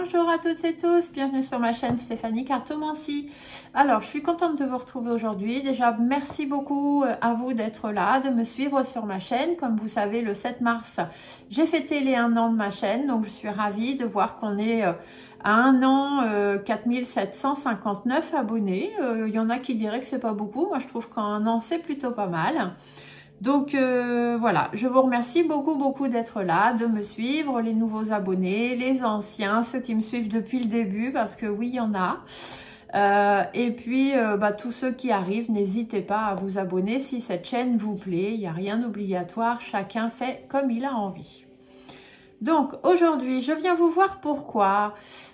Bonjour à toutes et tous, bienvenue sur ma chaîne Stéphanie Cartomancie. Alors, je suis contente de vous retrouver aujourd'hui. Déjà, merci beaucoup à vous d'être là, de me suivre sur ma chaîne. Comme vous savez, le 7 mars, j'ai fêté les 1 an de ma chaîne, donc je suis ravie de voir qu'on est à 1 an, 4759 abonnés. Il y en a qui diraient que c'est pas beaucoup, moi je trouve qu'un an c'est plutôt pas mal. Donc voilà, je vous remercie beaucoup d'être là, de me suivre, les nouveaux abonnés, les anciens, ceux qui me suivent depuis le début, parce que oui, il y en a. Et puis, tous ceux qui arrivent, n'hésitez pas à vous abonner si cette chaîne vous plaît. Il n'y a rien d'obligatoire, chacun fait comme il a envie. Donc aujourd'hui, je viens vous voir pourquoi.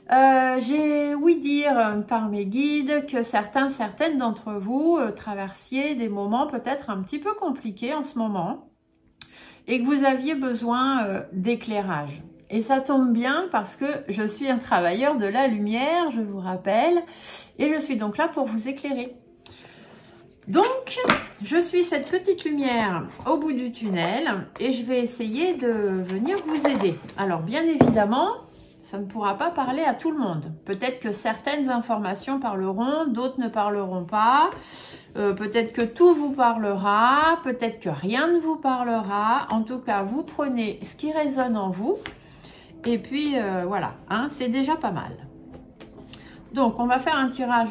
J'ai ouï dire par mes guides que certaines d'entre vous traversiez des moments peut-être un petit peu compliqués en ce moment et que vous aviez besoin d'éclairage. Et ça tombe bien parce que je suis un travailleur de la lumière, je vous rappelle, et je suis donc là pour vous éclairer. Donc, je suis cette petite lumière au bout du tunnel et je vais essayer de venir vous aider. Alors, bien évidemment, ça ne pourra pas parler à tout le monde. Peut-être que certaines informations parleront, d'autres ne parleront pas. Peut-être que tout vous parlera, peut-être que rien ne vous parlera. En tout cas, vous prenez ce qui résonne en vous. Et puis, voilà, hein, c'est déjà pas mal. Donc, on va faire un tirage,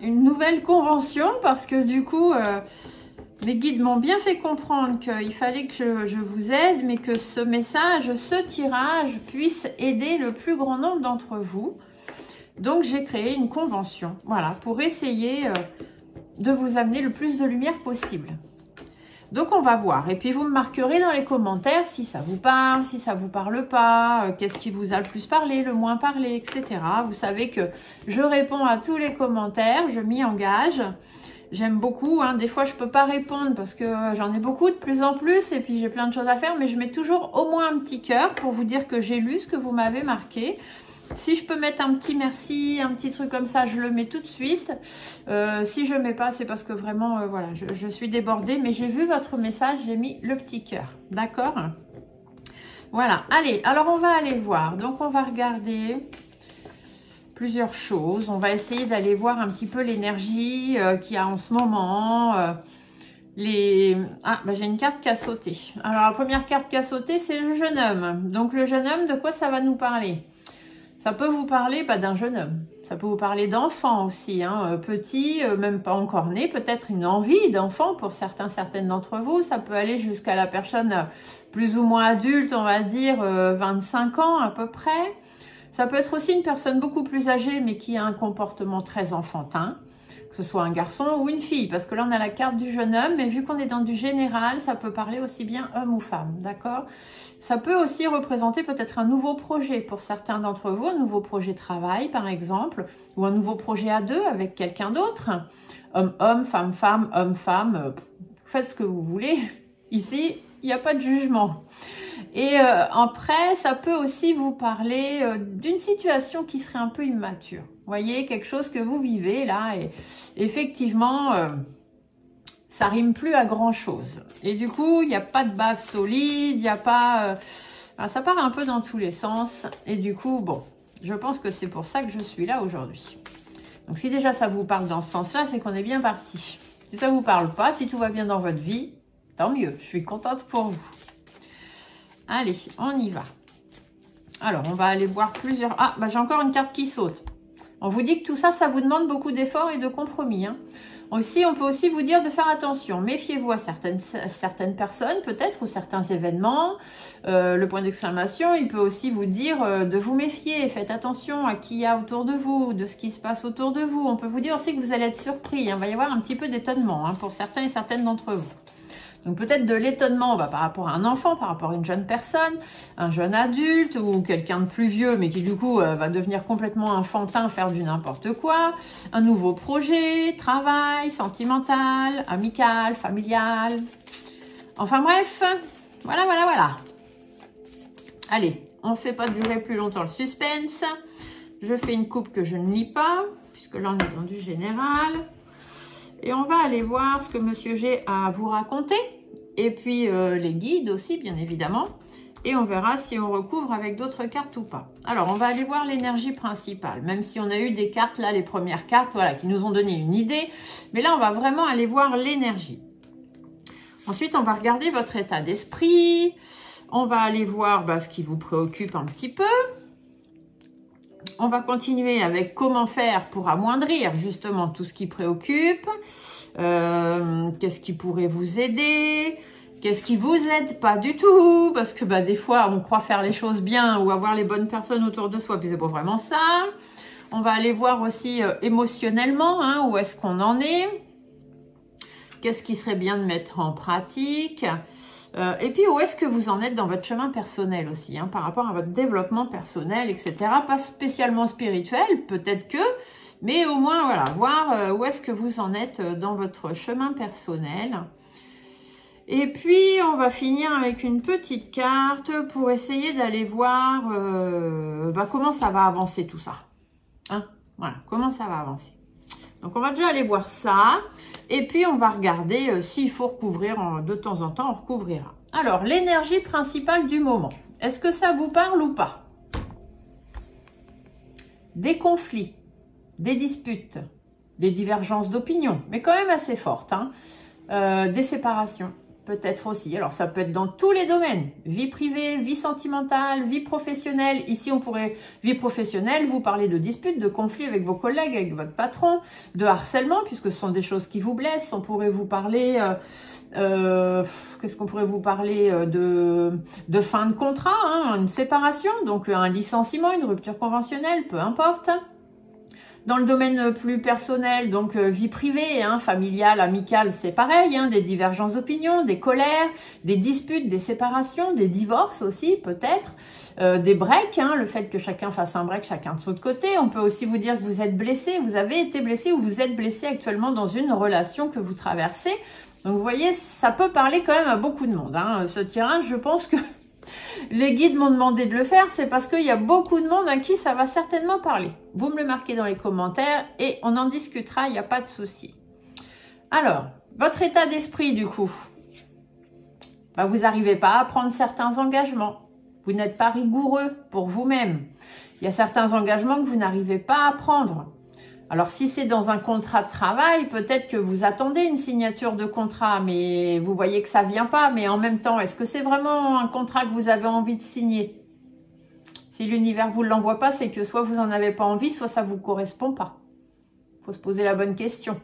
une nouvelle convention, parce que du coup, les guides m'ont bien fait comprendre qu'il fallait que je vous aide, mais que ce message, ce tirage puisse aider le plus grand nombre d'entre vous. Donc, j'ai créé une convention, voilà, pour essayer de vous amener le plus de lumière possible. Donc, on va voir. Et puis, vous me marquerez dans les commentaires si ça vous parle, si ça vous parle pas, qu'est-ce qui vous a le plus parlé, le moins parlé, etc. Vous savez que je réponds à tous les commentaires, je m'y engage. J'aime beaucoup, hein. Des fois, je peux pas répondre parce que j'en ai beaucoup de plus en plus et puis j'ai plein de choses à faire, mais je mets toujours au moins un petit cœur pour vous dire que j'ai lu ce que vous m'avez marqué. Si je peux mettre un petit merci, un petit truc comme ça, je le mets tout de suite. Si je ne mets pas, c'est parce que vraiment, voilà, je suis débordée. Mais j'ai vu votre message, j'ai mis le petit cœur. D'accord? Voilà. Allez, alors on va aller voir. Donc, on va regarder plusieurs choses. On va essayer d'aller voir un petit peu l'énergie qu'il y a en ce moment. J'ai une carte qui a sauté. Alors, la première carte qui a sauté, c'est le jeune homme. Donc, le jeune homme, de quoi ça va nous parler? Ça peut vous parler d'un jeune homme, ça peut vous parler d'enfant aussi, hein, petit, même pas encore né, peut-être une envie d'enfant pour certaines d'entre vous. Ça peut aller jusqu'à la personne plus ou moins adulte, on va dire 25 ans à peu près. Ça peut être aussi une personne beaucoup plus âgée mais qui a un comportement très enfantin, que ce soit un garçon ou une fille, parce que là on a la carte du jeune homme, mais vu qu'on est dans du général, ça peut parler aussi bien homme ou femme, d'accord? Ça peut aussi représenter peut-être un nouveau projet pour certains d'entre vous, un nouveau projet travail par exemple, ou un nouveau projet à deux avec quelqu'un d'autre, homme-homme, femme-femme, homme-femme, faites ce que vous voulez, ici il n'y a pas de jugement. Et après, ça peut aussi vous parler d'une situation qui serait un peu immature. Vous voyez, quelque chose que vous vivez là, et effectivement, ça rime plus à grand chose. Et du coup, il n'y a pas de base solide, il n'y a pas... ça part un peu dans tous les sens. Et du coup, bon, je pense que c'est pour ça que je suis là aujourd'hui. Donc si déjà ça vous parle dans ce sens-là, c'est qu'on est bien parti. Si ça ne vous parle pas, si tout va bien dans votre vie, tant mieux, je suis contente pour vous. Allez, on y va. Alors, on va aller voir plusieurs... Ah, j'ai encore une carte qui saute. On vous dit que tout ça, ça vous demande beaucoup d'efforts et de compromis. Hein. Aussi, on peut aussi vous dire de faire attention. Méfiez-vous à certaines personnes, peut-être, ou certains événements. Le point d'exclamation, il peut aussi vous dire de vous méfier. Faites attention à qui il y a autour de vous, de ce qui se passe autour de vous. On peut vous dire aussi que vous allez être surpris. Hein. Il va y avoir un petit peu d'étonnement pour certains et certaines d'entre vous. Donc peut-être de l'étonnement par rapport à un enfant, par rapport à une jeune personne, un jeune adulte ou quelqu'un de plus vieux mais qui du coup va devenir complètement enfantin, faire du n'importe quoi. Un nouveau projet, travail, sentimental, amical, familial. Enfin bref, voilà. Allez, on ne fait pas durer plus longtemps le suspense. Je fais une coupe que je ne lis pas, puisque là on est dans du général. Et on va aller voir ce que Monsieur G a à vous raconter. Et puis les guides aussi, bien évidemment. Et on verra si on recouvre avec d'autres cartes ou pas. Alors, on va aller voir l'énergie principale. Même si on a eu des cartes, là, les premières cartes, voilà, qui nous ont donné une idée. Mais là, on va vraiment aller voir l'énergie. Ensuite, on va regarder votre état d'esprit. On va aller voir ce qui vous préoccupe un petit peu. On va continuer avec comment faire pour amoindrir justement tout ce qui préoccupe. Qu'est-ce qui pourrait vous aider? Qu'est-ce qui vous aide pas du tout? Parce que des fois, on croit faire les choses bien ou avoir les bonnes personnes autour de soi, puis c'est pas vraiment ça. On va aller voir aussi émotionnellement, hein, où est-ce qu'on en est. Qu'est-ce qui serait bien de mettre en pratique? Et puis, où est-ce que vous en êtes dans votre chemin personnel aussi, hein, par rapport à votre développement personnel, etc. Pas spécialement spirituel, peut-être que, mais au moins, voilà, voir où est-ce que vous en êtes dans votre chemin personnel. Et puis, on va finir avec une petite carte pour essayer d'aller voir comment ça va avancer tout ça. Hein, voilà, comment ça va avancer. Donc, on va déjà aller voir ça. Et puis, on va regarder s'il faut recouvrir de temps en temps, on recouvrira. Alors, l'énergie principale du moment. Est-ce que ça vous parle ou pas? Des conflits, des disputes, des divergences d'opinion, mais quand même assez fortes. Hein. Des séparations. Peut-être aussi. Alors, ça peut être dans tous les domaines. Vie privée, vie sentimentale, vie professionnelle. Ici, on pourrait, vie professionnelle, vous parler de disputes, de conflits avec vos collègues, avec votre patron, de harcèlement, puisque ce sont des choses qui vous blessent. On pourrait vous parler, qu'est-ce qu'on pourrait vous parler de fin de contrat, hein, une séparation, donc un licenciement, une rupture conventionnelle, peu importe. Dans le domaine plus personnel, donc vie privée, hein, familiale, amicale, c'est pareil, hein, des divergences d'opinion, des colères, des disputes, des séparations, des divorces aussi peut-être, des breaks, hein, le fait que chacun fasse un break, chacun de son côté. On peut aussi vous dire que vous êtes blessé, vous avez été blessé ou vous êtes blessé actuellement dans une relation que vous traversez. Donc vous voyez, ça peut parler quand même à beaucoup de monde. Hein. Ce tirage, je pense que les guides m'ont demandé de le faire, c'est parce qu'il y a beaucoup de monde à qui ça va certainement parler. Vous me le marquez dans les commentaires et on en discutera, il n'y a pas de souci. Alors, votre état d'esprit du coup, vous n'arrivez pas à prendre certains engagements. Vous n'êtes pas rigoureux pour vous-même. Il y a certains engagements que vous n'arrivez pas à prendre. Alors, si c'est dans un contrat de travail, peut-être que vous attendez une signature de contrat, mais vous voyez que ça vient pas. Mais en même temps, est-ce que c'est vraiment un contrat que vous avez envie de signer? Si l'univers vous l'envoie pas, c'est que soit vous en avez pas envie, soit ça vous correspond pas. Faut se poser la bonne question.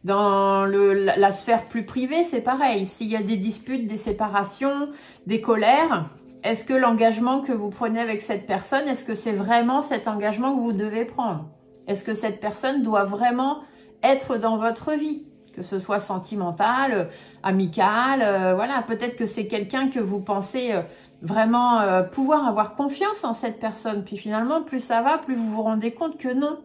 Dans la sphère plus privée, c'est pareil. S'il y a des disputes, des séparations, des colères, est-ce que l'engagement que vous prenez avec cette personne, est-ce que c'est vraiment cet engagement que vous devez prendre? Est-ce que cette personne doit vraiment être dans votre vie? Que ce soit sentimental, amical, voilà. Peut-être que c'est quelqu'un que vous pensez vraiment pouvoir avoir confiance en cette personne. Puis finalement, plus ça va, plus vous vous rendez compte que non.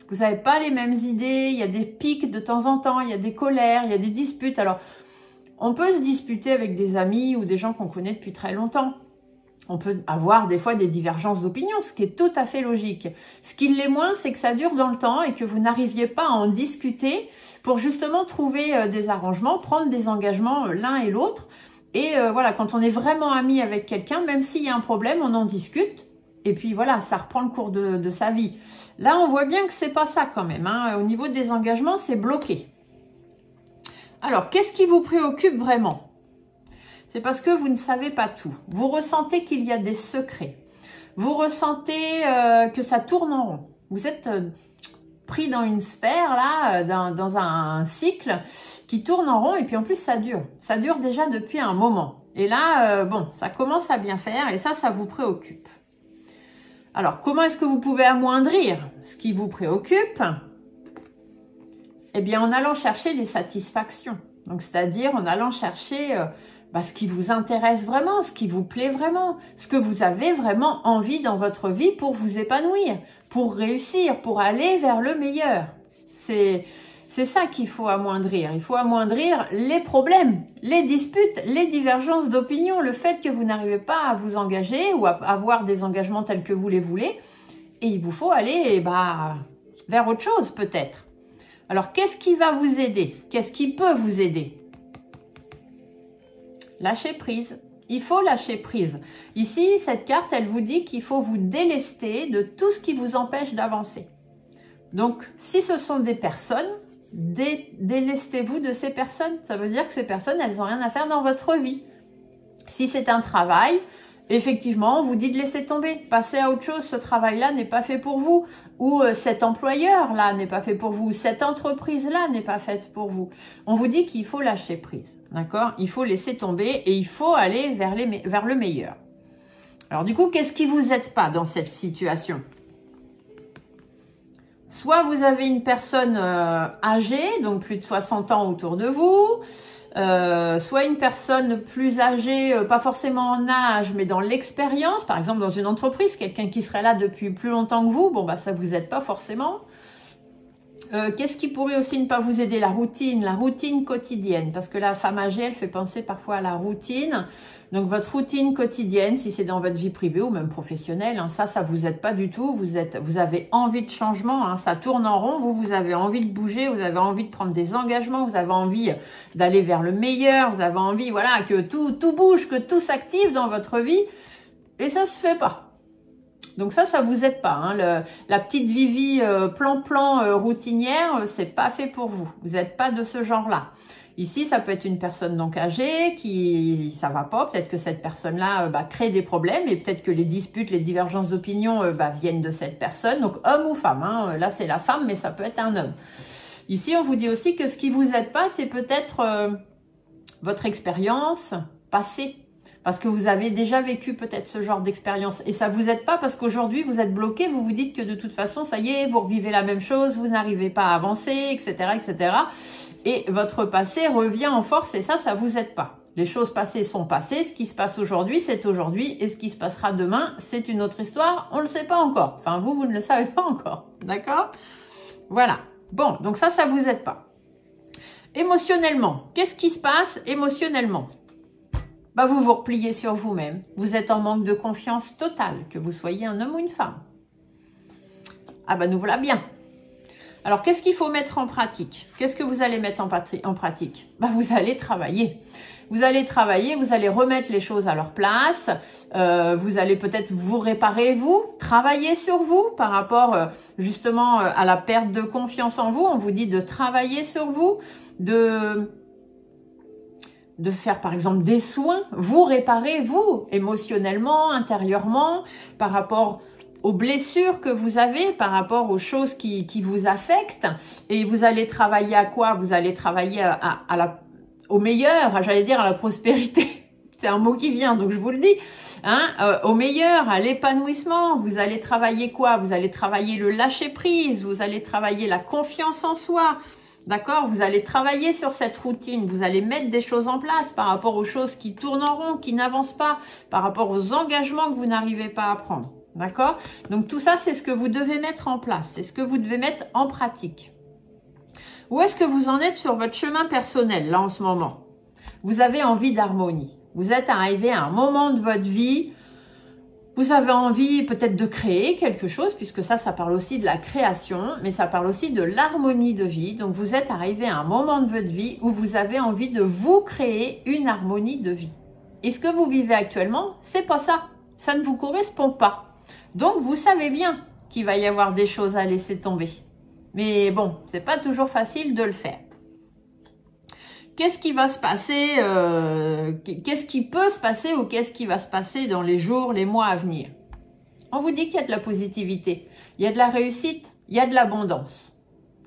Vous n'avez pas les mêmes idées, il y a des pics de temps en temps, il y a des colères, il y a des disputes. Alors, on peut se disputer avec des amis ou des gens qu'on connaît depuis très longtemps. On peut avoir des fois des divergences d'opinion, ce qui est tout à fait logique. Ce qui l'est moins, c'est que ça dure dans le temps et que vous n'arriviez pas à en discuter pour justement trouver des arrangements, prendre des engagements l'un et l'autre. Et voilà, quand on est vraiment ami avec quelqu'un, même s'il y a un problème, on en discute. Et puis voilà, ça reprend le cours de sa vie. Là, on voit bien que c'est pas ça quand même. Hein. Au niveau des engagements, c'est bloqué. Alors, qu'est-ce qui vous préoccupe vraiment ? C'est parce que vous ne savez pas tout. Vous ressentez qu'il y a des secrets. Vous ressentez que ça tourne en rond. Vous êtes pris dans une sphère, là, dans un cycle qui tourne en rond. Et puis en plus, ça dure. Ça dure déjà depuis un moment. Et là, bon, ça commence à bien faire et ça vous préoccupe. Alors, comment est-ce que vous pouvez amoindrir ce qui vous préoccupe? Eh bien, en allant chercher les satisfactions. Donc, c'est-à-dire en allant chercher ce qui vous intéresse vraiment, ce qui vous plaît vraiment, ce que vous avez vraiment envie dans votre vie pour vous épanouir, pour réussir, pour aller vers le meilleur. C'est ça qu'il faut amoindrir. Il faut amoindrir les problèmes, les disputes, les divergences d'opinion, le fait que vous n'arrivez pas à vous engager ou à avoir des engagements tels que vous les voulez. Et il vous faut aller vers autre chose peut-être. Alors, qu'est-ce qui va vous aider? Qu'est-ce qui peut vous aider? Lâcher prise. il faut lâcher prise. Ici, cette carte, elle vous dit qu'il faut vous délester de tout ce qui vous empêche d'avancer. Donc, si ce sont des personnes, délestez-vous de ces personnes. Ça veut dire que ces personnes, elles n'ont rien à faire dans votre vie. Si c'est un travail, effectivement, on vous dit de laisser tomber. Passez à autre chose, ce travail-là n'est pas fait pour vous. Ou cet employeur-là n'est pas fait pour vous. Cette entreprise-là n'est pas faite pour vous. On vous dit qu'il faut lâcher prise. D'accord? Il faut laisser tomber et il faut aller vers le meilleur. Alors du coup, qu'est-ce qui vous aide pas dans cette situation? Soit vous avez une personne âgée, donc plus de 60 ans autour de vous, soit une personne plus âgée, pas forcément en âge, mais dans l'expérience, par exemple dans une entreprise, quelqu'un qui serait là depuis plus longtemps que vous, bon bah ça vous aide pas forcément. Qu'est-ce qui pourrait aussi ne pas vous aider? La routine quotidienne, parce que la femme âgée, elle fait penser parfois à la routine. Donc votre routine quotidienne, si c'est dans votre vie privée ou même professionnelle, hein, ça vous aide pas du tout. Vous avez envie de changement, hein, ça tourne en rond. Vous avez envie de bouger, vous avez envie de prendre des engagements, vous avez envie d'aller vers le meilleur, vous avez envie, voilà, que tout bouge, que tout s'active dans votre vie, et ça se fait pas. Donc ça vous aide pas. Hein. La petite Vivi plan routinière, c'est pas fait pour vous. Vous n'êtes pas de ce genre-là. Ici, ça peut être une personne donc âgée qui ça va pas. Peut-être que cette personne-là crée des problèmes et peut-être que les disputes, les divergences d'opinion viennent de cette personne. Donc homme ou femme. Hein. Là, c'est la femme, mais ça peut être un homme. Ici, on vous dit aussi que ce qui vous aide pas, c'est peut-être votre expérience passée. Parce que vous avez déjà vécu peut-être ce genre d'expérience. Et ça vous aide pas parce qu'aujourd'hui, vous êtes bloqué. Vous vous dites que de toute façon, ça y est, vous revivez la même chose, vous n'arrivez pas à avancer, etc., etc. Et votre passé revient en force et ça vous aide pas. Les choses passées sont passées. Ce qui se passe aujourd'hui, c'est aujourd'hui. Et ce qui se passera demain, c'est une autre histoire. On ne le sait pas encore. Enfin, vous ne le savez pas encore. D'accord? Voilà. Bon, donc ça vous aide pas. Émotionnellement, qu'est-ce qui se passe émotionnellement? Vous vous repliez sur vous-même. Vous êtes en manque de confiance totale, que vous soyez un homme ou une femme. Ah nous voilà bien. Alors, qu'est-ce qu'il faut mettre en pratique? Qu'est-ce que vous allez mettre en pratique? Vous allez travailler. Vous allez travailler, vous allez remettre les choses à leur place. Vous allez peut-être vous réparer, travailler sur vous par rapport justement à la perte de confiance en vous. On vous dit de travailler sur vous, de faire par exemple des soins, vous réparer, vous, émotionnellement, intérieurement, par rapport aux blessures que vous avez, par rapport aux choses qui vous affectent. Et vous allez travailler à quoi? Vous allez travailler au meilleur, j'allais dire à la prospérité. C'est un mot qui vient, donc je vous le dis. Au meilleur, à l'épanouissement. Vous allez travailler quoi? Vous allez travailler le lâcher-prise, vous allez travailler la confiance en soi. D'accord? Vous allez travailler sur cette routine, vous allez mettre des choses en place par rapport aux choses qui tournent en rond, qui n'avancent pas, par rapport aux engagements que vous n'arrivez pas à prendre. D'accord? Donc tout ça, c'est ce que vous devez mettre en place, c'est ce que vous devez mettre en pratique. Où est-ce que vous en êtes sur votre chemin personnel, là, en ce moment? Vous avez envie d'harmonie. Vous êtes arrivé à un moment de votre vie. Vous avez envie peut-être de créer quelque chose, puisque ça parle aussi de la création, mais ça parle aussi de l'harmonie de vie. Donc, vous êtes arrivé à un moment de votre vie où vous avez envie de vous créer une harmonie de vie. Et ce que vous vivez actuellement, c'est pas ça. Ça ne vous correspond pas. Donc, vous savez bien qu'il va y avoir des choses à laisser tomber. Mais bon, c'est pas toujours facile de le faire. Qu'est-ce qui va se passer, qu'est-ce qui peut se passer ou qu'est-ce qui va se passer dans les jours, les mois à venir? On vous dit qu'il y a de la positivité, il y a de la réussite, il y a de l'abondance.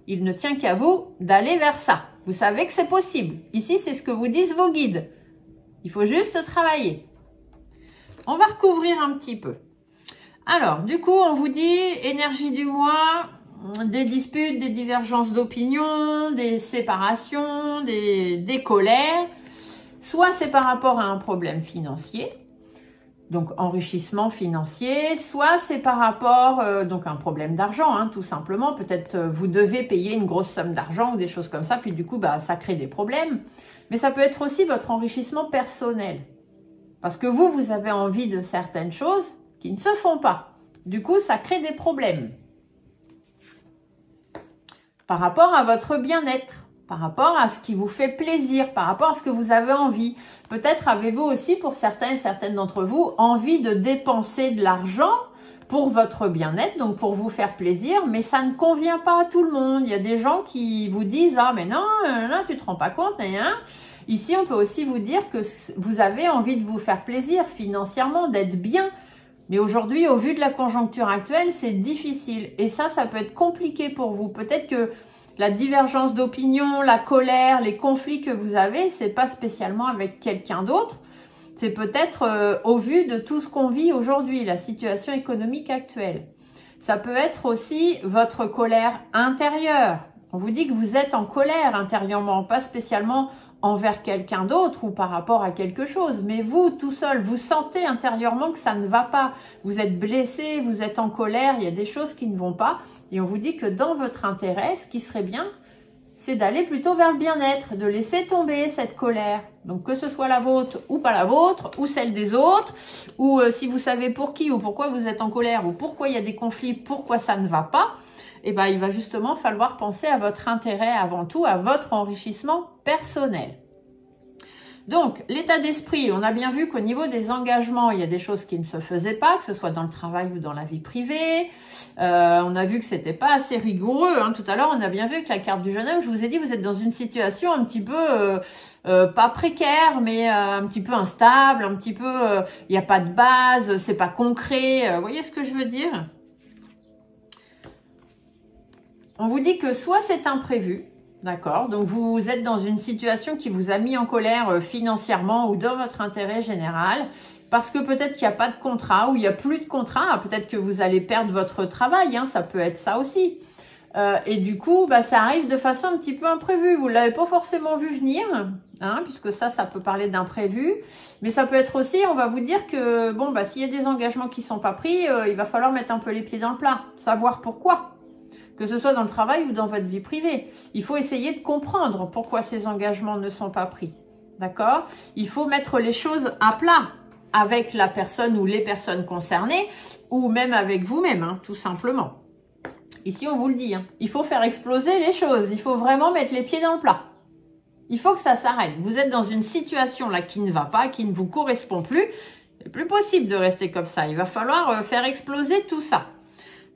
Il ne tient qu'à vous d'aller vers ça. Vous savez que c'est possible. Ici, c'est ce que vous disent vos guides. Il faut juste travailler. On va recouvrir un petit peu. Alors, du coup, on vous dit énergie du mois, des disputes, des divergences d'opinion, des séparations, des colères. Soit c'est par rapport à un problème financier, donc enrichissement financier, soit c'est par rapport donc à un problème d'argent, tout simplement. Peut-être vous devez payer une grosse somme d'argent ou des choses comme ça, puis du coup ça crée des problèmes. Mais ça peut être aussi votre enrichissement personnel. Parce que vous avez envie de certaines choses qui ne se font pas. Du coup, ça crée des problèmes. Par rapport à votre bien-être. par rapport à ce qui vous fait plaisir, par rapport à ce que vous avez envie. Peut-être avez-vous aussi, pour certains et certaines d'entre vous, envie de dépenser de l'argent pour votre bien-être, donc pour vous faire plaisir, mais ça ne convient pas à tout le monde. Il y a des gens qui vous disent « Ah, mais non, tu te rends pas compte, hein ?» Ici, on peut aussi vous dire que vous avez envie de vous faire plaisir financièrement, d'être bien. Mais aujourd'hui, au vu de la conjoncture actuelle, c'est difficile. Et ça peut être compliqué pour vous. Peut-être que la divergence d'opinion, la colère, les conflits que vous avez, c'est pas spécialement avec quelqu'un d'autre. C'est peut-être au vu de tout ce qu'on vit aujourd'hui, la situation économique actuelle. Ça peut être aussi votre colère intérieure. On vous dit que vous êtes en colère intérieurement, pas spécialement envers quelqu'un d'autre ou par rapport à quelque chose. Mais vous, tout seul, vous sentez intérieurement que ça ne va pas. Vous êtes blessé, vous êtes en colère, il y a des choses qui ne vont pas. Et on vous dit que dans votre intérêt, ce qui serait bien, c'est d'aller plutôt vers le bien-être, de laisser tomber cette colère. Donc que ce soit la vôtre ou pas la vôtre, ou celle des autres, ou si vous savez pour qui ou pourquoi vous êtes en colère, ou pourquoi il y a des conflits, pourquoi ça ne va pas, eh ben, il va justement falloir penser à votre intérêt avant tout, à votre enrichissement personnel. Donc, l'état d'esprit, on a bien vu qu'au niveau des engagements, il y a des choses qui ne se faisaient pas, que ce soit dans le travail ou dans la vie privée. On a vu que c'était pas assez rigoureux. Hein. Tout à l'heure, on a bien vu que la carte du jeune homme, je vous ai dit, vous êtes dans une situation un petit peu, pas précaire, mais un petit peu instable, un petit peu, il n'y a pas de base, c'est pas concret. Vous voyez ce que je veux dire? On vous dit que soit c'est imprévu, d'accord? Donc, vous êtes dans une situation qui vous a mis en colère financièrement ou dans votre intérêt général parce que peut-être qu'il n'y a pas de contrat ou il n'y a plus de contrat. Peut-être que vous allez perdre votre travail, hein, ça peut être ça aussi. Et du coup, ça arrive de façon un petit peu imprévue. Vous ne l'avez pas forcément vu venir, hein, puisque ça peut parler d'imprévu. Mais ça peut être aussi, on va vous dire que, bon, s'il y a des engagements qui ne sont pas pris, il va falloir mettre un peu les pieds dans le plat, savoir pourquoi. Que ce soit dans le travail ou dans votre vie privée. Il faut essayer de comprendre pourquoi ces engagements ne sont pas pris. D'accord? Il faut mettre les choses à plat avec la personne ou les personnes concernées ou même avec vous-même, hein, tout simplement. Ici, on vous le dit, hein, il faut faire exploser les choses. Il faut vraiment mettre les pieds dans le plat. Il faut que ça s'arrête. Vous êtes dans une situation là qui ne va pas, qui ne vous correspond plus. C'est plus possible de rester comme ça. Il va falloir faire exploser tout ça.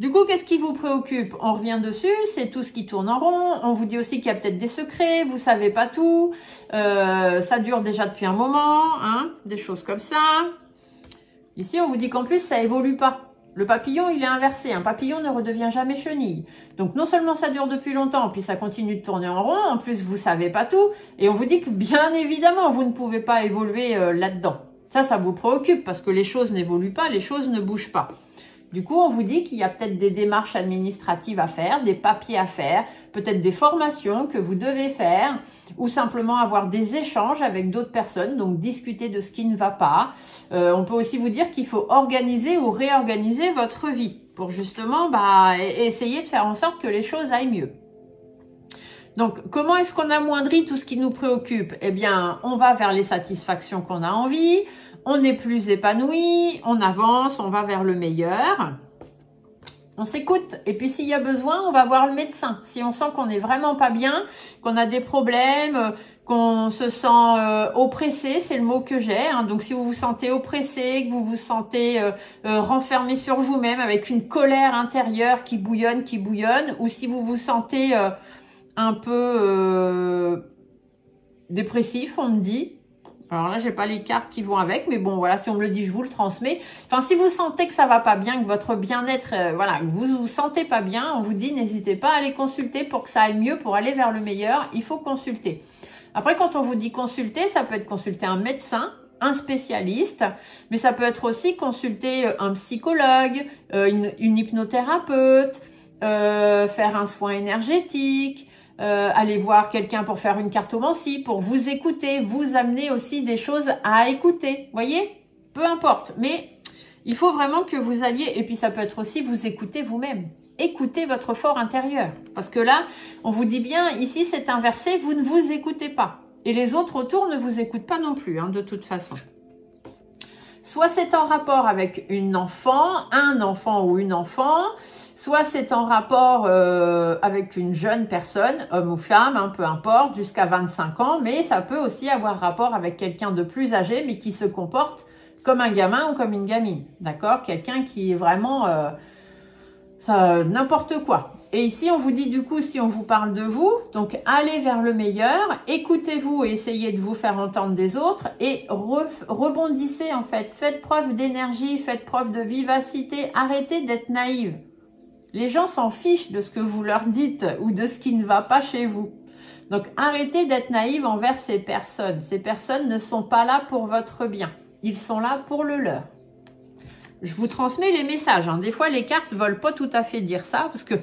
Du coup, qu'est-ce qui vous préoccupe? On revient dessus, c'est tout ce qui tourne en rond. On vous dit aussi qu'il y a peut-être des secrets, vous savez pas tout. Ça dure déjà depuis un moment, hein, des choses comme ça. Ici, on vous dit qu'en plus, ça évolue pas. Le papillon, il est inversé. Un papillon ne redevient jamais chenille. Donc, non seulement ça dure depuis longtemps, puis ça continue de tourner en rond. En plus, vous savez pas tout. Et on vous dit que, bien évidemment, vous ne pouvez pas évoluer là-dedans. Ça vous préoccupe parce que les choses n'évoluent pas, les choses ne bougent pas. Du coup, on vous dit qu'il y a peut-être des démarches administratives à faire, des papiers à faire, peut-être des formations que vous devez faire ou simplement avoir des échanges avec d'autres personnes, donc discuter de ce qui ne va pas. On peut aussi vous dire qu'il faut organiser ou réorganiser votre vie pour justement essayer de faire en sorte que les choses aillent mieux. Donc, comment est-ce qu'on amoindrit tout ce qui nous préoccupe? Eh bien, on va vers les satisfactions qu'on a envie, on est plus épanoui, on avance, on va vers le meilleur. On s'écoute. Et puis, s'il y a besoin, on va voir le médecin. Si on sent qu'on n'est vraiment pas bien, qu'on a des problèmes, qu'on se sent oppressé, c'est le mot que j'ai. Hein. Donc, si vous vous sentez oppressé, que vous vous sentez renfermé sur vous-même avec une colère intérieure qui bouillonne, ou si vous vous sentez un peu dépressif, on me dit. Alors là, j'ai pas les cartes qui vont avec, mais bon, voilà, si on me le dit, je vous le transmets. Enfin, si vous sentez que ça va pas bien, que votre bien-être, que vous vous sentez pas bien, on vous dit, n'hésitez pas à aller consulter pour que ça aille mieux, pour aller vers le meilleur, il faut consulter. Après, quand on vous dit consulter, ça peut être consulter un médecin, un spécialiste, mais ça peut être aussi consulter un psychologue, une hypnothérapeute, faire un soin énergétique, aller voir quelqu'un pour faire une cartomancie, pour vous écouter, vous amener aussi des choses à écouter. Voyez? Peu importe. Mais il faut vraiment que vous alliez, et puis ça peut être aussi vous écouter vous-même. Écoutez votre fort intérieur. Parce que là, on vous dit bien, ici c'est inversé, vous ne vous écoutez pas. Et les autres autour ne vous écoutent pas non plus, hein, de toute façon. Soit c'est en rapport avec un enfant ou une enfant, Soit c'est en rapport avec une jeune personne, homme ou femme, hein, peu importe, jusqu'à 25 ans, mais ça peut aussi avoir rapport avec quelqu'un de plus âgé, mais qui se comporte comme un gamin ou comme une gamine, d'accord? Quelqu'un qui est vraiment n'importe quoi. Et ici, on vous dit du coup, si on vous parle de vous, donc allez vers le meilleur, écoutez-vous et essayez de vous faire entendre des autres et rebondissez en fait. Faites preuve d'énergie, faites preuve de vivacité, arrêtez d'être naïve. Les gens s'en fichent de ce que vous leur dites ou de ce qui ne va pas chez vous. Donc arrêtez d'être naïve envers ces personnes. Ces personnes ne sont pas là pour votre bien. Ils sont là pour le leur. Je vous transmets les messages. Hein. Des fois, les cartes ne veulent pas tout à fait dire ça parce que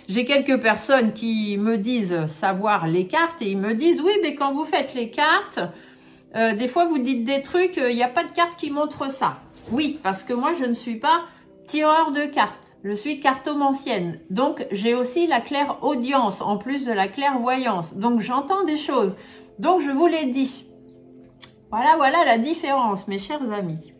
j'ai quelques personnes qui me disent savoir les cartes et ils me disent oui, mais quand vous faites les cartes, des fois vous dites des trucs, il n'y a pas de carte qui montre ça. Oui, parce que moi, je ne suis pas tireur de cartes. Je suis cartomancienne. Donc, j'ai aussi la clairaudience en plus de la clairvoyance. Donc, j'entends des choses. Donc, je vous l'ai dit. Voilà la différence, mes chers amis.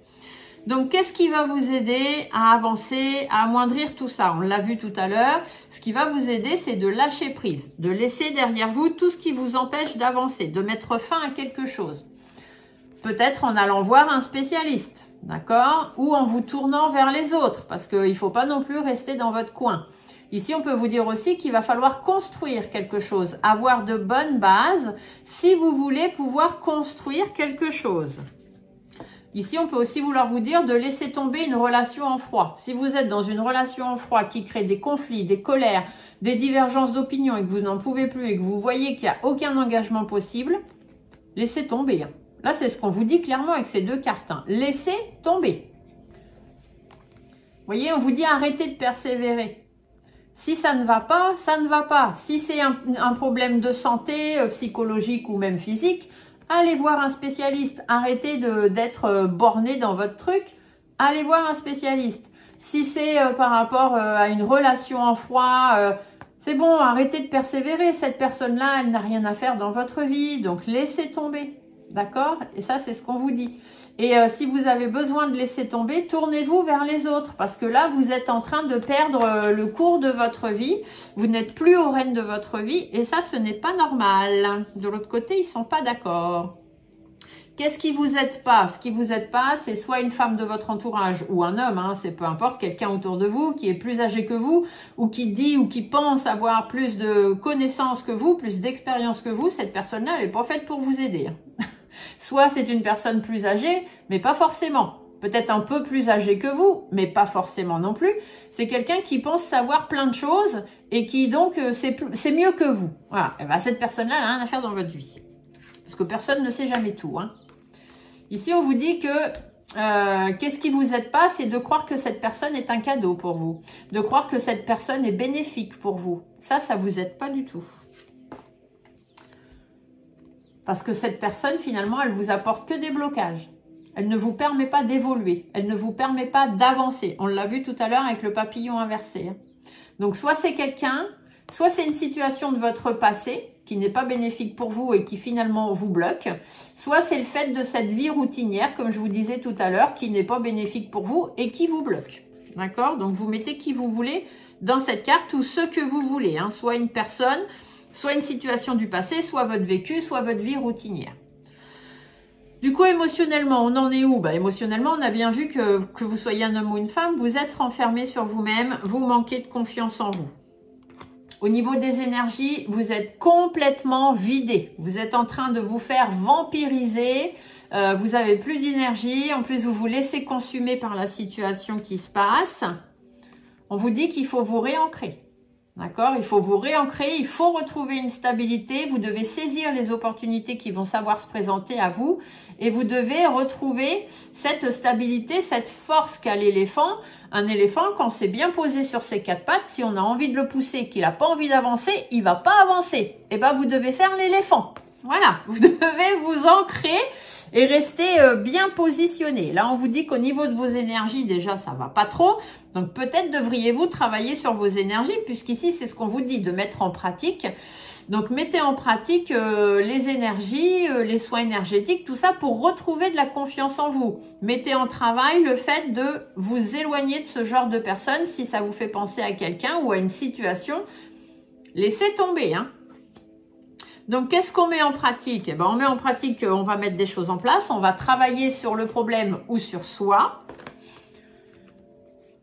Donc, qu'est-ce qui va vous aider à avancer, à amoindrir tout ça? On l'a vu tout à l'heure. Ce qui va vous aider, c'est de lâcher prise, de laisser derrière vous tout ce qui vous empêche d'avancer, de mettre fin à quelque chose. Peut-être en allant voir un spécialiste, d'accord? Ou en vous tournant vers les autres, parce qu'il ne faut pas non plus rester dans votre coin. Ici, on peut vous dire aussi qu'il va falloir construire quelque chose, avoir de bonnes bases si vous voulez pouvoir construire quelque chose. Ici, on peut aussi vouloir vous dire de laisser tomber une relation en froid. Si vous êtes dans une relation en froid qui crée des conflits, des colères, des divergences d'opinion et que vous n'en pouvez plus et que vous voyez qu'il n'y a aucun engagement possible, laissez tomber. Là, c'est ce qu'on vous dit clairement avec ces deux cartes. Hein. Laissez tomber. Vous voyez, on vous dit arrêtez de persévérer. Si ça ne va pas, ça ne va pas. Si c'est un problème de santé, psychologique ou même physique, allez voir un spécialiste. Arrêtez d'être borné dans votre truc. Allez voir un spécialiste. Si c'est par rapport à une relation en froid, c'est bon, arrêtez de persévérer. Cette personne-là, elle n'a rien à faire dans votre vie. Donc, laissez tomber. D'accord? Et ça, c'est ce qu'on vous dit. Et si vous avez besoin de laisser tomber, tournez-vous vers les autres. Parce que là, vous êtes en train de perdre le cours de votre vie. Vous n'êtes plus au règne de votre vie. Et ça, ce n'est pas normal. De l'autre côté, ils ne sont pas d'accord. Qu'est-ce qui vous aide pas? Ce qui vous aide pas, c'est soit une femme de votre entourage ou un homme, hein, c'est peu importe, quelqu'un autour de vous qui est plus âgé que vous ou qui dit ou qui pense avoir plus de connaissances que vous, plus d'expérience que vous. Cette personne-là, elle n'est pas faite pour vous aider. Soit c'est une personne plus âgée, mais pas forcément. Peut-être un peu plus âgée que vous, mais pas forcément non plus. C'est quelqu'un qui pense savoir plein de choses et qui donc c'est mieux que vous. Voilà. Et ben, cette personne-là, elle n'a rien à faire dans votre vie. Parce que personne ne sait jamais tout. Hein. Ici, on vous dit que qu'est-ce qui vous aide pas, c'est de croire que cette personne est un cadeau pour vous. De croire que cette personne est bénéfique pour vous. Ça vous aide pas du tout. Parce que cette personne, finalement, elle vous apporte que des blocages. Elle ne vous permet pas d'évoluer. Elle ne vous permet pas d'avancer. On l'a vu tout à l'heure avec le papillon inversé. Donc, soit c'est quelqu'un, soit c'est une situation de votre passé qui n'est pas bénéfique pour vous et qui finalement vous bloque. Soit c'est le fait de cette vie routinière, comme je vous disais tout à l'heure, qui n'est pas bénéfique pour vous et qui vous bloque. D'accord? Donc, vous mettez qui vous voulez dans cette carte ou ce que vous voulez. Hein. Soit une personne, soit une situation du passé, soit votre vécu, soit votre vie routinière. Du coup, émotionnellement, on en est où? Bah, émotionnellement, on a bien vu que vous soyez un homme ou une femme, vous êtes renfermé sur vous-même, vous manquez de confiance en vous. Au niveau des énergies, vous êtes complètement vidé. Vous êtes en train de vous faire vampiriser, vous n'avez plus d'énergie, en plus vous vous laissez consumer par la situation qui se passe. On vous dit qu'il faut vous réancrer. D'accord? Il faut vous réancrer, il faut retrouver une stabilité, vous devez saisir les opportunités qui vont savoir se présenter à vous et vous devez retrouver cette stabilité, cette force qu'a l'éléphant. Un éléphant, quand c'est bien posé sur ses quatre pattes, si on a envie de le pousser, qu'il n'a pas envie d'avancer, il va pas avancer. Et ben vous devez faire l'éléphant. Voilà, vous devez vous ancrer et rester bien positionné. Là, on vous dit qu'au niveau de vos énergies, déjà, ça va pas trop. Donc, peut-être devriez-vous travailler sur vos énergies, puisqu'ici, c'est ce qu'on vous dit, de mettre en pratique Donc, mettez en pratique les énergies, les soins énergétiques, tout ça pour retrouver de la confiance en vous. Mettez en travail le fait de vous éloigner de ce genre de personnes si ça vous fait penser à quelqu'un ou à une situation. Laissez tomber, hein. Donc, qu'est-ce qu'on met en pratique? Eh ben, on met en pratique, on va mettre des choses en place, on va travailler sur le problème ou sur soi.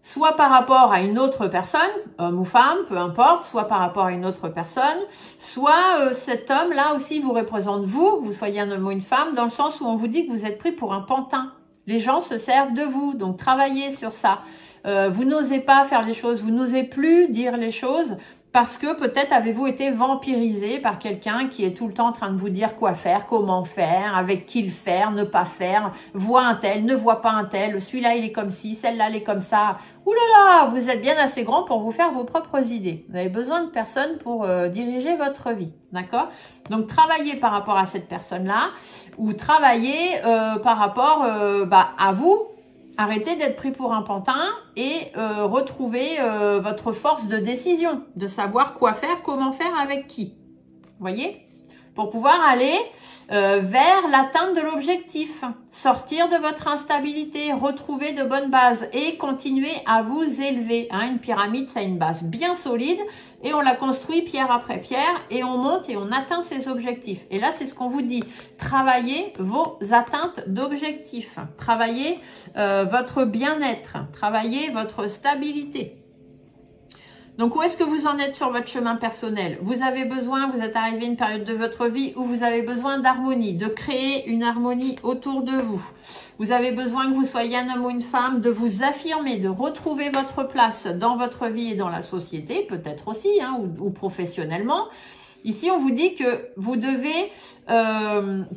Soit par rapport à une autre personne, homme ou femme, peu importe, soit par rapport à une autre personne, soit cet homme-là aussi vous représente vous soyez un homme ou une femme, dans le sens où on vous dit que vous êtes pris pour un pantin. Les gens se servent de vous, donc travaillez sur ça. Vous n'osez pas faire les choses, vous n'osez plus dire les choses, parce que peut-être avez-vous été vampirisé par quelqu'un qui est tout le temps en train de vous dire quoi faire, comment faire, avec qui le faire, ne pas faire, vois un tel, ne vois pas un tel, celui-là il est comme ci, celle-là elle est comme ça. Ouh là là, vous êtes bien assez grand pour vous faire vos propres idées. Vous avez besoin de personne pour diriger votre vie, d'accord? Donc travaillez par rapport à cette personne-là ou travaillez par rapport à vous. Arrêtez d'être pris pour un pantin et retrouvez votre force de décision, de savoir quoi faire, comment faire, avec qui. Vous voyez? Pour pouvoir aller vers l'atteinte de l'objectif, sortir de votre instabilité, retrouver de bonnes bases et continuer à vous élever. Hein, une pyramide, ça a une base bien solide et on la construit pierre après pierre et on monte et on atteint ses objectifs. Et là, c'est ce qu'on vous dit. Travaillez vos atteintes d'objectifs. Travaillez votre bien-être. Travaillez votre stabilité. Donc, où est-ce que vous en êtes sur votre chemin personnel? Vous avez besoin, vous êtes arrivé à une période de votre vie où vous avez besoin d'harmonie, de créer une harmonie autour de vous. Vous avez besoin que vous soyez un homme ou une femme, de vous affirmer, de retrouver votre place dans votre vie et dans la société, peut-être aussi, hein, ou professionnellement. Ici, on vous dit que vous devez,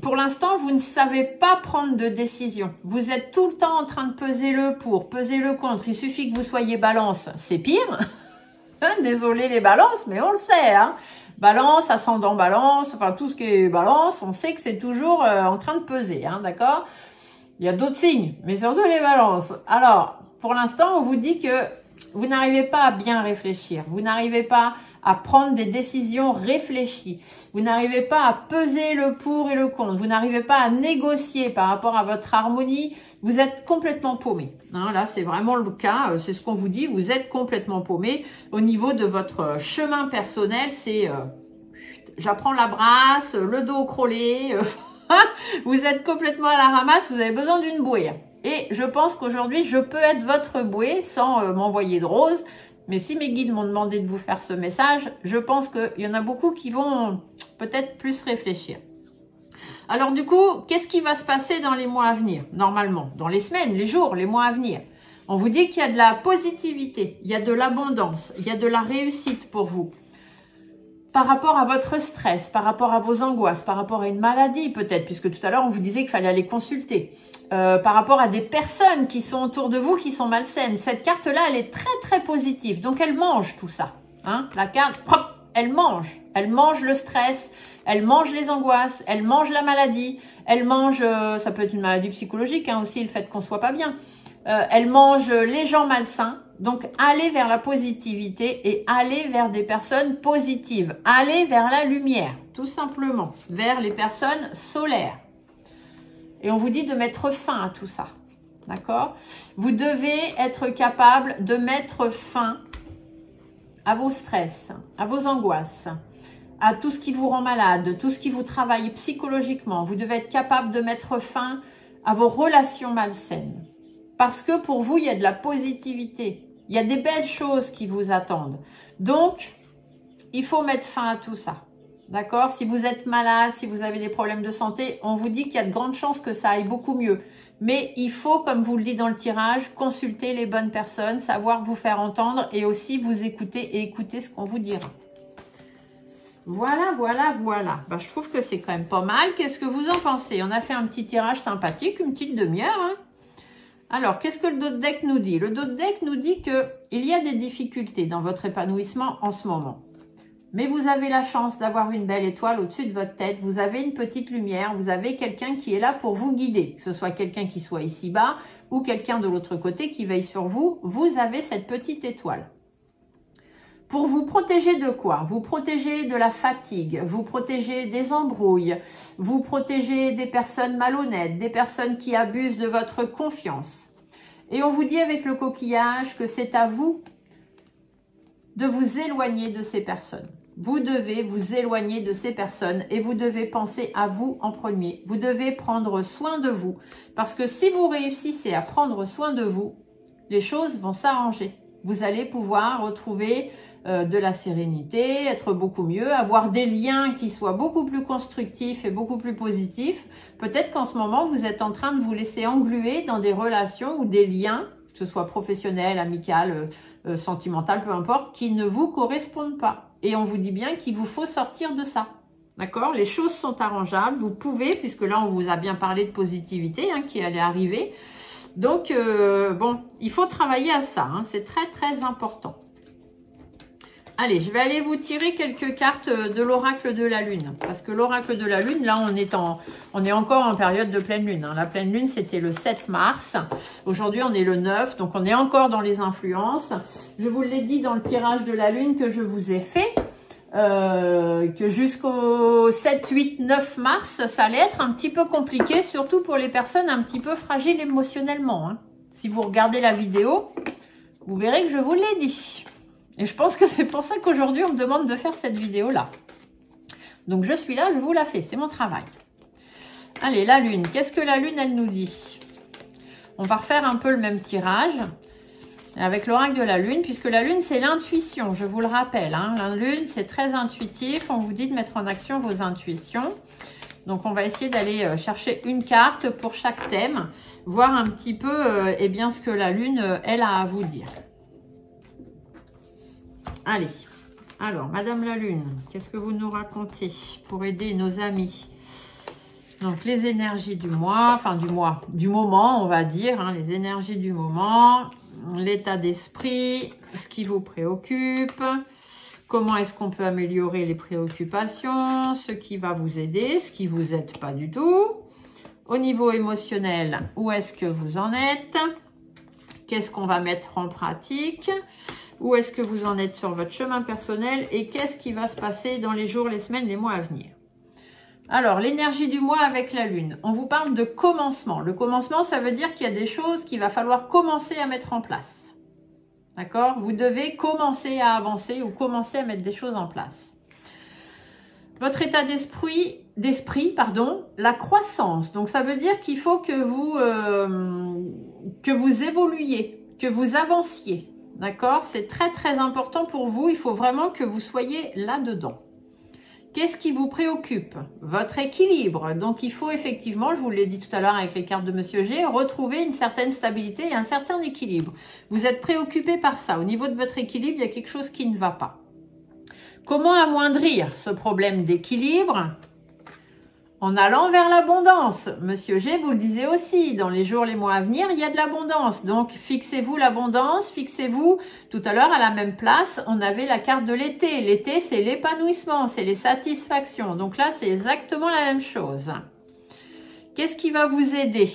pour l'instant, vous ne savez pas prendre de décision. Vous êtes tout le temps en train de peser le pour, peser le contre. Il suffit que vous soyez balance, c'est pire. Désolé les balances, mais on le sait, hein. Balance, ascendant balance, enfin tout ce qui est balance, on sait que c'est toujours en train de peser, hein, d'accord? Il y a d'autres signes, mais surtout les balances. Alors, pour l'instant, on vous dit que vous n'arrivez pas à bien réfléchir, vous n'arrivez pas à prendre des décisions réfléchies, vous n'arrivez pas à peser le pour et le contre, vous n'arrivez pas à négocier par rapport à votre harmonie. Vous êtes complètement paumé. Hein, là, c'est vraiment le cas. C'est ce qu'on vous dit. Vous êtes complètement paumé. Au niveau de votre chemin personnel, c'est j'apprends la brasse, le dos crôlé. Vous êtes complètement à la ramasse. Vous avez besoin d'une bouée. Et je pense qu'aujourd'hui, je peux être votre bouée sans m'envoyer de rose. Mais si mes guides m'ont demandé de vous faire ce message, je pense qu'il y en a beaucoup qui vont peut-être plus réfléchir. Alors du coup, qu'est-ce qui va se passer dans les mois à venir? Normalement, dans les semaines, les jours, les mois à venir. On vous dit qu'il y a de la positivité, il y a de l'abondance, il y a de la réussite pour vous. Par rapport à votre stress, par rapport à vos angoisses, par rapport à une maladie peut-être, puisque tout à l'heure on vous disait qu'il fallait aller consulter. Par rapport à des personnes qui sont autour de vous, qui sont malsaines. Cette carte-là, elle est très très positive, donc elle mange tout ça. Hein, la carte, hop, elle mange le stress, elle mange les angoisses, elle mange la maladie, elle mange, ça peut être une maladie psychologique hein, aussi, le fait qu'on soit pas bien, elle mange les gens malsains. Donc allez vers la positivité et allez vers des personnes positives, allez vers la lumière, tout simplement, vers les personnes solaires. Et on vous dit de mettre fin à tout ça, d'accord? Vous devez être capable de mettre fin à vos stress, à vos angoisses, à tout ce qui vous rend malade, tout ce qui vous travaille psychologiquement. Vous devez être capable de mettre fin à vos relations malsaines. Parce que pour vous, il y a de la positivité. Il y a des belles choses qui vous attendent. Donc, il faut mettre fin à tout ça. D'accord? Si vous êtes malade, si vous avez des problèmes de santé, on vous dit qu'il y a de grandes chances que ça aille beaucoup mieux. Mais il faut, comme vous le dit dans le tirage, consulter les bonnes personnes, savoir vous faire entendre et aussi vous écouter et écouter ce qu'on vous dira. Voilà, voilà, voilà. Ben, je trouve que c'est quand même pas mal. Qu'est-ce que vous en pensez? On a fait un petit tirage sympathique, une petite demi-heure. Hein. Alors, qu'est-ce que le dos de deck nous dit? Le dos de deck nous dit qu'il y a des difficultés dans votre épanouissement en ce moment. Mais vous avez la chance d'avoir une belle étoile au-dessus de votre tête. Vous avez une petite lumière. Vous avez quelqu'un qui est là pour vous guider. Que ce soit quelqu'un qui soit ici-bas ou quelqu'un de l'autre côté qui veille sur vous. Vous avez cette petite étoile. Pour vous protéger de quoi? Vous protéger de la fatigue, vous protéger des embrouilles, vous protéger des personnes malhonnêtes, des personnes qui abusent de votre confiance. Et on vous dit avec le coquillage que c'est à vous de vous éloigner de ces personnes. Vous devez vous éloigner de ces personnes et vous devez penser à vous en premier. Vous devez prendre soin de vous parce que si vous réussissez à prendre soin de vous, les choses vont s'arranger. Vous allez pouvoir retrouver de la sérénité, être beaucoup mieux, avoir des liens qui soient beaucoup plus constructifs et beaucoup plus positifs. Peut-être qu'en ce moment, vous êtes en train de vous laisser engluer dans des relations ou des liens, que ce soit professionnel, amical, sentimental, peu importe, qui ne vous correspondent pas. Et on vous dit bien qu'il vous faut sortir de ça. D'accord? Les choses sont arrangeables. Vous pouvez, puisque là, on vous a bien parlé de positivité qui allait arriver. Donc, bon, il faut travailler à ça. C'est très, très important. Allez, je vais aller vous tirer quelques cartes de l'oracle de la Lune. Parce que l'oracle de la Lune, là, on est encore en période de pleine Lune. La pleine Lune, c'était le 7 mars. Aujourd'hui, on est le 9. Donc, on est encore dans les influences. Je vous l'ai dit dans le tirage de la Lune que je vous ai fait. Que jusqu'au 7, 8, 9 mars, ça allait être un petit peu compliqué. Surtout pour les personnes un petit peu fragiles émotionnellement. Si vous regardez la vidéo, vous verrez que je vous l'ai dit. Et je pense que c'est pour ça qu'aujourd'hui, on me demande de faire cette vidéo-là. Donc, je suis là, je vous la fais. C'est mon travail. Allez, la Lune. Qu'est-ce que la Lune, elle nous dit? On va refaire un peu le même tirage avec l'oracle de la Lune, puisque la Lune, c'est l'intuition, je vous le rappelle. La Lune, c'est très intuitif. On vous dit de mettre en action vos intuitions. Donc, on va essayer d'aller chercher une carte pour chaque thème, voir un petit peu eh bien, ce que la Lune, elle a à vous dire. Allez, alors, Madame la Lune, qu'est-ce que vous nous racontez pour aider nos amis? Donc, les énergies du mois, enfin du moment, on va dire, les énergies du moment, l'état d'esprit, ce qui vous préoccupe, comment est-ce qu'on peut améliorer les préoccupations, ce qui va vous aider, ce qui vous aide pas du tout. Au niveau émotionnel, où est-ce que vous en êtes? Qu'est-ce qu'on va mettre en pratique? Où est-ce que vous en êtes sur votre chemin personnel? Et qu'est-ce qui va se passer dans les jours, les semaines, les mois à venir? Alors, l'énergie du mois avec la Lune. On vous parle de commencement. Le commencement, ça veut dire qu'il y a des choses qu'il va falloir commencer à mettre en place. D'accord? Vous devez commencer à avancer ou commencer à mettre des choses en place. Votre état d'esprit, la croissance. Donc, ça veut dire qu'il faut que vous évoluiez, que vous avanciez. D'accord? C'est très, très important pour vous. Il faut vraiment que vous soyez là-dedans. Qu'est-ce qui vous préoccupe? Votre équilibre. Donc, il faut effectivement, je vous l'ai dit tout à l'heure avec les cartes de Monsieur G, retrouver une certaine stabilité et un certain équilibre. Vous êtes préoccupé par ça. Au niveau de votre équilibre, il y a quelque chose qui ne va pas. Comment amoindrir ce problème d'équilibre? En allant vers l'abondance. Monsieur G vous le disait aussi, dans les jours, les mois à venir, il y a de l'abondance. Donc, fixez-vous l'abondance, fixez-vous, tout à l'heure, à la même place, on avait la carte de l'été. L'été, c'est l'épanouissement, c'est les satisfactions. Donc là, c'est exactement la même chose. Qu'est-ce qui va vous aider?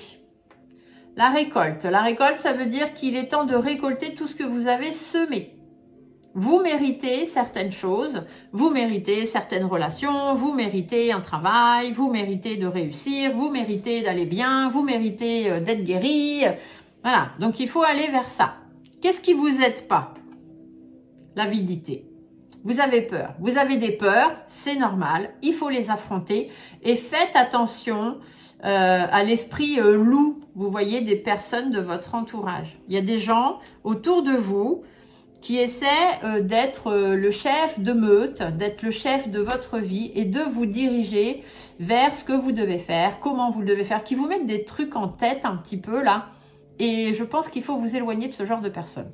La récolte. La récolte, ça veut dire qu'il est temps de récolter tout ce que vous avez semé. Vous méritez certaines choses, vous méritez certaines relations, vous méritez un travail, vous méritez de réussir, vous méritez d'aller bien, vous méritez d'être guéri. Voilà, donc il faut aller vers ça. Qu'est-ce qui vous aide pas? L'avidité. Vous avez peur, vous avez des peurs, c'est normal, il faut les affronter et faites attention à l'esprit loup, vous voyez, des personnes de votre entourage. Il y a des gens autour de vous qui essaie d'être le chef de meute, d'être le chef de votre vie et de vous diriger vers ce que vous devez faire, comment vous le devez faire, qui vous mettent des trucs en tête un petit peu là. Et je pense qu'il faut vous éloigner de ce genre de personnes.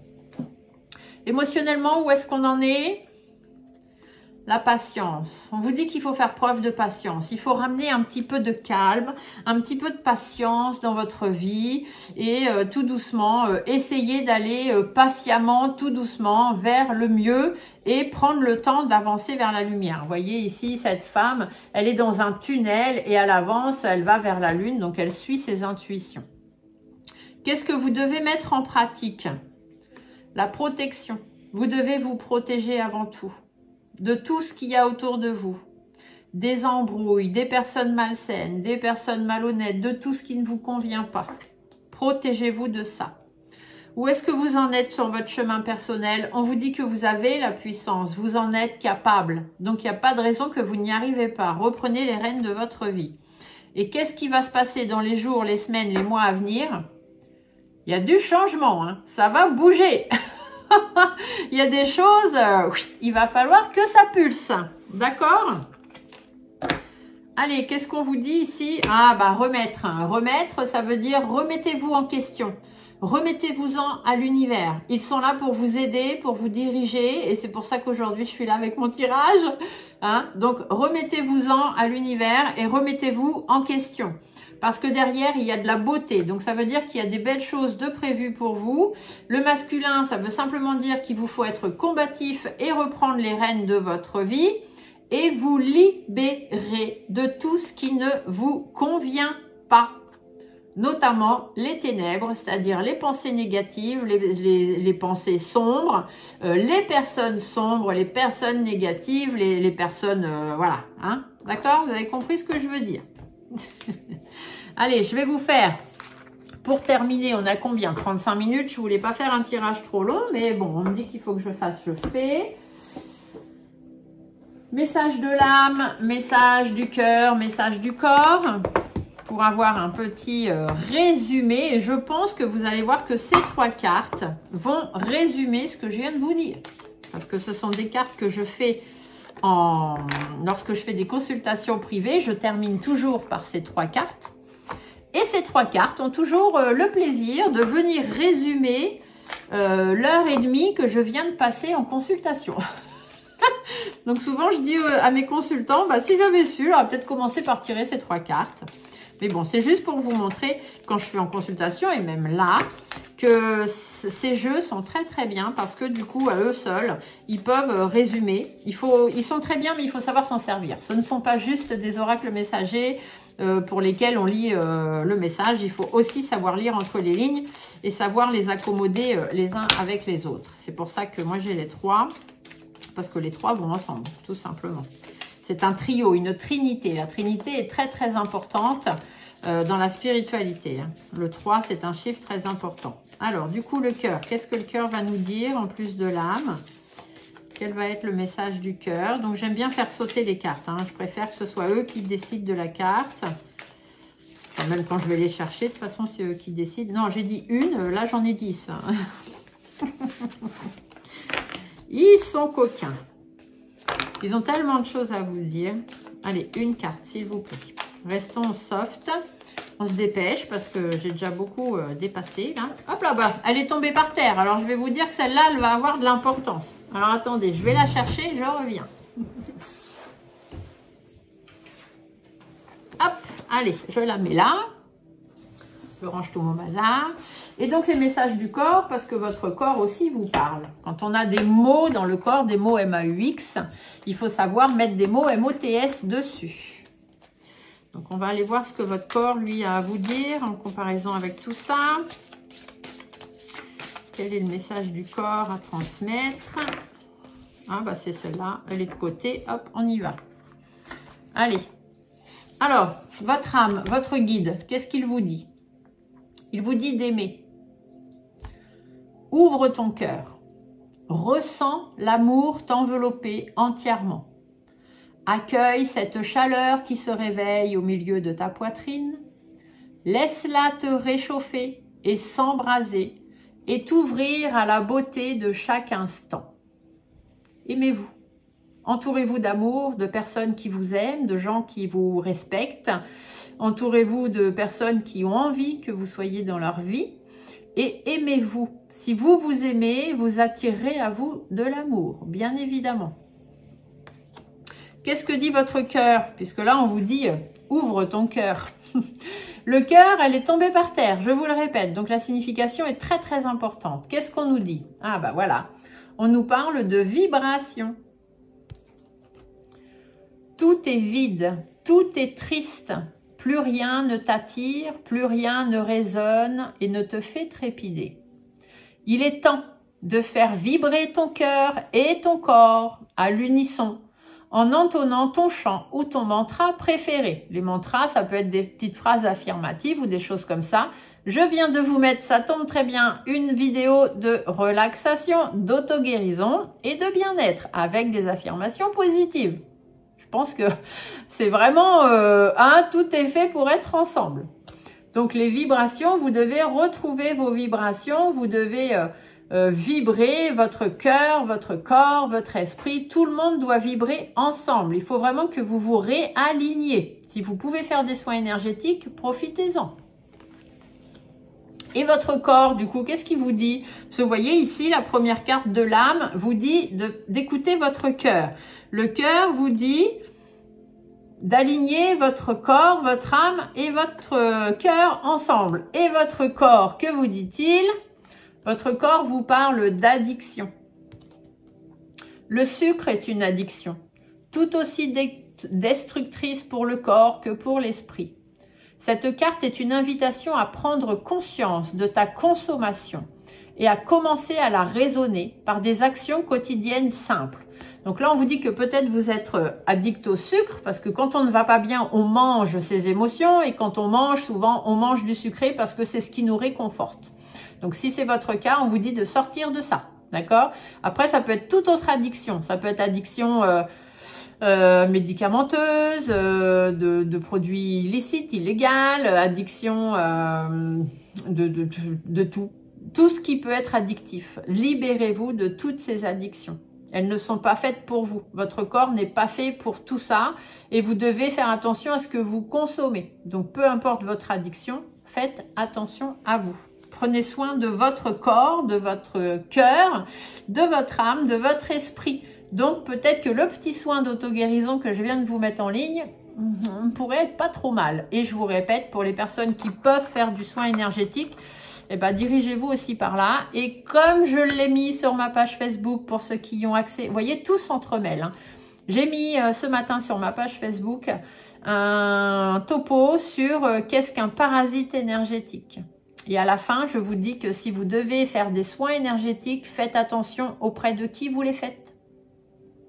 Émotionnellement, où est-ce qu'on en est? La patience. On vous dit qu'il faut faire preuve de patience. Il faut ramener un petit peu de calme, un petit peu de patience dans votre vie et tout doucement, essayer d'aller patiemment, tout doucement vers le mieux et prendre le temps d'avancer vers la lumière. Vous voyez ici, cette femme, elle est dans un tunnel et elle avance, elle va vers la lune, donc elle suit ses intuitions. Qu'est-ce que vous devez mettre en pratique? La protection. vous devez vous protéger avant tout. De tout ce qu'il y a autour de vous. Des embrouilles, des personnes malsaines, des personnes malhonnêtes, de tout ce qui ne vous convient pas. Protégez-vous de ça. Où est-ce que vous en êtes sur votre chemin personnel? On vous dit que vous avez la puissance, vous en êtes capable. Donc, il n'y a pas de raison que vous n'y arrivez pas. Reprenez les rênes de votre vie. Et qu'est-ce qui va se passer dans les jours, les semaines, les mois à venir? Il y a du changement, hein. Ça va bouger. Il y a des choses, il va falloir que ça pulse. D'accord? Allez, qu'est-ce qu'on vous dit ici? Ah, bah remettre. Remettre, ça veut dire remettez-vous en question. Remettez-vous-en à l'univers. Ils sont là pour vous aider, pour vous diriger. Et c'est pour ça qu'aujourd'hui, je suis là avec mon tirage. Hein? Donc, remettez-vous-en à l'univers et remettez-vous en question. Parce que derrière, il y a de la beauté. Donc, ça veut dire qu'il y a des belles choses de prévues pour vous. Le masculin, ça veut simplement dire qu'il vous faut être combatif et reprendre les rênes de votre vie. Et vous libérer de tout ce qui ne vous convient pas. Notamment les ténèbres, c'est-à-dire les pensées négatives, les pensées sombres, les personnes sombres, les personnes négatives, les personnes... voilà, hein, d'accord? Vous avez compris ce que je veux dire? Allez, je vais vous faire, pour terminer, on a combien? 35 minutes, je voulais pas faire un tirage trop long, mais bon, on me dit qu'il faut que je fasse, je fais. Message de l'âme, message du cœur, message du corps. Pour avoir un petit résumé. Et je pense que vous allez voir que ces 3 cartes vont résumer ce que je viens de vous dire. Parce que ce sont des cartes que je fais lorsque je fais des consultations privées. Je termine toujours par ces 3 cartes. Et ces 3 cartes ont toujours le plaisir de venir résumer l'heure et demie que je viens de passer en consultation. Donc souvent je dis à mes consultants, bah, si j'avais su, j'aurais peut-être commencé par tirer ces 3 cartes. Mais bon, c'est juste pour vous montrer, quand je suis en consultation, et même là, que ces jeux sont très très bien, parce que du coup, à eux seuls, ils peuvent résumer. Ils sont très bien, mais il faut savoir s'en servir. Ce ne sont pas juste des oracles messagers pour lesquels on lit le message. Il faut aussi savoir lire entre les lignes et savoir les accommoder les uns avec les autres. C'est pour ça que moi, j'ai les 3, parce que les 3 vont ensemble, tout simplement. C'est un trio, une trinité. La trinité est très très importante dans la spiritualité. Le 3, c'est un chiffre très important. Alors, du coup, le cœur. Qu'est-ce que le cœur va nous dire en plus de l'âme? Quel va être le message du cœur? Donc, j'aime bien faire sauter les cartes. Hein. Je préfère que ce soit eux qui décident de la carte. Enfin, même quand je vais les chercher, de toute façon, c'est eux qui décident. Non, j'ai dit une. Là, j'en ai 10. Ils sont coquins. Ils ont tellement de choses à vous dire. Allez, une carte, s'il vous plaît. Restons soft. On se dépêche parce que j'ai déjà beaucoup dépassé. Là. Hop là-bas, elle est tombée par terre. Alors, je vais vous dire que celle-là, elle va avoir de l'importance. Alors, attendez, je vais la chercher, je reviens. Hop, allez, je la mets là. Je range tout mon bazar. Et donc, les messages du corps, parce que votre corps aussi vous parle. Quand on a des mots dans le corps, des mots MAUX, il faut savoir mettre des mots MOTS dessus. Donc, on va aller voir ce que votre corps, lui, a à vous dire en comparaison avec tout ça. Quel est le message du corps à transmettre? Ah, bah, c'est celle-là. Elle est de côté. Hop, on y va. Allez. Alors, votre âme, votre guide, qu'est-ce qu'il vous dit? Il vous dit d'aimer. Ouvre ton cœur. Ressens l'amour t'envelopper entièrement. Accueille cette chaleur qui se réveille au milieu de ta poitrine. Laisse-la te réchauffer et s'embraser et t'ouvrir à la beauté de chaque instant. Aimez-vous. Entourez-vous d'amour, de personnes qui vous aiment, de gens qui vous respectent. Entourez-vous de personnes qui ont envie que vous soyez dans leur vie. Et aimez-vous. Si vous vous aimez, vous attirerez à vous de l'amour, bien évidemment. Qu'est-ce que dit votre cœur? Puisque là, on vous dit, ouvre ton cœur. Le cœur, elle est tombée par terre, je vous le répète. Donc, la signification est très, très importante. Qu'est-ce qu'on nous dit? Ah, bah voilà. On nous parle de vibration. Tout est vide, tout est triste. Plus rien ne t'attire, plus rien ne résonne et ne te fait trépider. Il est temps de faire vibrer ton cœur et ton corps à l'unisson en entonnant ton chant ou ton mantra préféré. Les mantras, ça peut être des petites phrases affirmatives ou des choses comme ça. Je viens de vous mettre, ça tombe très bien, une vidéo de relaxation, d'auto-guérison et de bien-être avec des affirmations positives. Je pense que c'est vraiment tout est fait pour être ensemble. Donc les vibrations, vous devez retrouver vos vibrations, vous devez vibrer votre cœur, votre corps, votre esprit. Tout le monde doit vibrer ensemble. Il faut vraiment que vous vous réaligniez. Si vous pouvez faire des soins énergétiques, profitez-en. Et votre corps, du coup, qu'est-ce qu'il vous dit? Parce que vous voyez ici, la première carte de l'âme vous dit d'écouter votre cœur. Le cœur vous dit d'aligner votre corps, votre âme et votre cœur ensemble. Et votre corps, que vous dit-il? Votre corps vous parle d'addiction. Le sucre est une addiction, tout aussi destructrice pour le corps que pour l'esprit. Cette carte est une invitation à prendre conscience de ta consommation et à commencer à la raisonner par des actions quotidiennes simples. Donc là, on vous dit que peut-être vous êtes addict au sucre parce que quand on ne va pas bien, on mange ses émotions et quand on mange, souvent, on mange du sucré parce que c'est ce qui nous réconforte. Donc si c'est votre cas, on vous dit de sortir de ça, d'accord? Après, ça peut être toute autre addiction. Ça peut être addiction médicamenteuse, de produits illicites, illégaux, addiction de tout. Tout ce qui peut être addictif. Libérez-vous de toutes ces addictions. Elles ne sont pas faites pour vous. Votre corps n'est pas fait pour tout ça et vous devez faire attention à ce que vous consommez. Donc, peu importe votre addiction, faites attention à vous. Prenez soin de votre corps, de votre cœur, de votre âme, de votre esprit. Donc, peut-être que le petit soin d'auto-guérison que je viens de vous mettre en ligne pourrait être pas trop mal. Et je vous répète, pour les personnes qui peuvent faire du soin énergétique, eh ben, dirigez-vous aussi par là. Et comme je l'ai mis sur ma page Facebook pour ceux qui y ont accès, vous voyez, tout s'entremêle. Hein. J'ai mis ce matin sur ma page Facebook un topo sur qu'est-ce qu'un parasite énergétique. Et à la fin, je vous dis que si vous devez faire des soins énergétiques, faites attention auprès de qui vous les faites.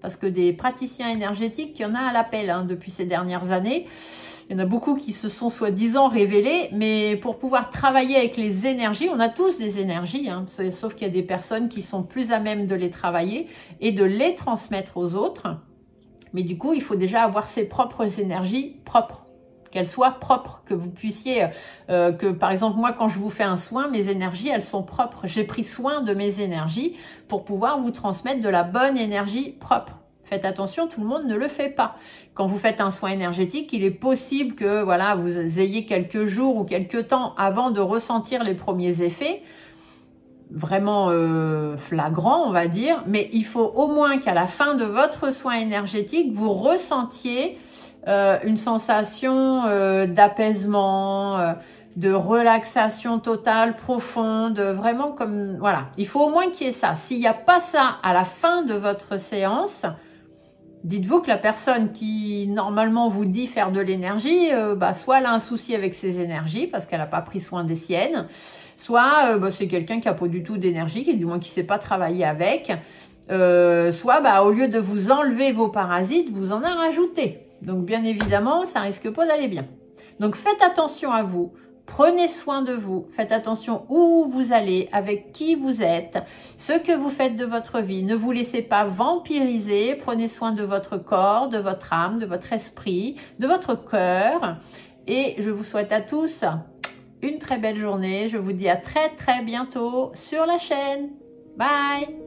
Parce que des praticiens énergétiques, il y en a à l'appel hein, depuis ces dernières années. Il y en a beaucoup qui se sont soi-disant révélés, mais pour pouvoir travailler avec les énergies, on a tous des énergies, hein, sauf qu'il y a des personnes qui sont plus à même de les travailler et de les transmettre aux autres. Mais du coup, il faut déjà avoir ses propres énergies propres. Qu'elles soient propres, que vous puissiez, que par exemple moi quand je vous fais un soin, mes énergies elles sont propres. J'ai pris soin de mes énergies pour pouvoir vous transmettre de la bonne énergie propre. Faites attention, tout le monde ne le fait pas. Quand vous faites un soin énergétique, il est possible que voilà vous ayez quelques jours ou quelques temps avant de ressentir les premiers effets, vraiment flagrants on va dire, mais il faut au moins qu'à la fin de votre soin énergétique, vous ressentiez une sensation d'apaisement, de relaxation totale, profonde, vraiment comme, voilà. Il faut au moins qu'il y ait ça. S'il n'y a pas ça à la fin de votre séance, dites-vous que la personne qui normalement vous dit faire de l'énergie, soit elle a un souci avec ses énergies parce qu'elle n'a pas pris soin des siennes, soit c'est quelqu'un qui n'a pas du tout d'énergie, qui du moins qui ne sait pas travailler avec, soit au lieu de vous enlever vos parasites, vous en a rajouté. Donc, bien évidemment, ça risque pas d'aller bien. Donc, faites attention à vous. Prenez soin de vous. Faites attention où vous allez, avec qui vous êtes, ce que vous faites de votre vie. Ne vous laissez pas vampiriser. Prenez soin de votre corps, de votre âme, de votre esprit, de votre cœur. Et je vous souhaite à tous une très belle journée. Je vous dis à très, très bientôt sur la chaîne. Bye!